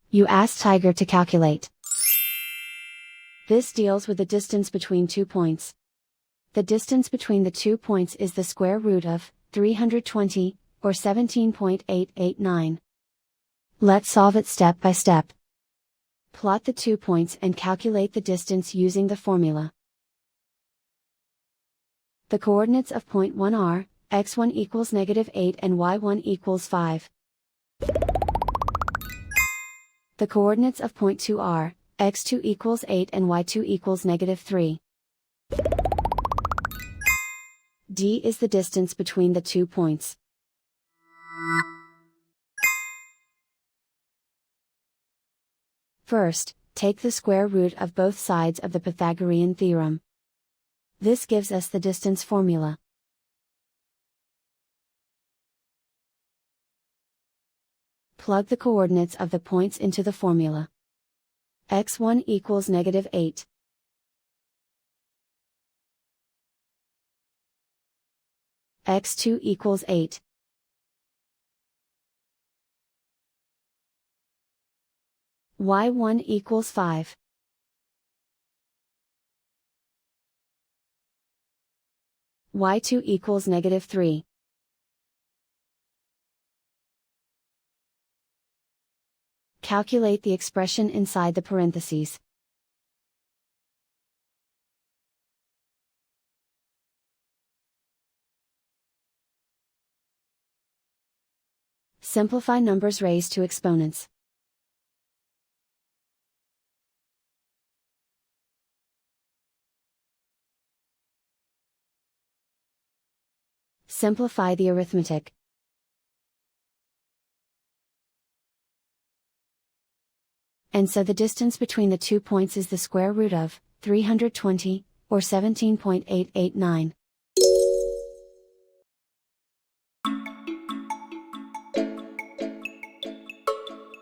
You ask Tiger to calculate. This deals with the distance between 2 points. The distance between the 2 points is the square root of 320, or 17.889. Let's solve it step by step. Plot the 2 points and calculate the distance using the formula. The coordinates of point 1 are, x1 equals -8 and y1 equals 5. The coordinates of point 2 are, x2 equals 8 and y2 equals -3. D is the distance between the 2 points. First, take the square root of both sides of the Pythagorean theorem. This gives us the distance formula. Plug the coordinates of the points into the formula. x1 equals -8. x2 equals 8. y1 equals 5. y2 equals -3. Calculate the expression inside the parentheses. Simplify numbers raised to exponents. Simplify the arithmetic. And so the distance between the 2 points is the square root of 320, or 17.889.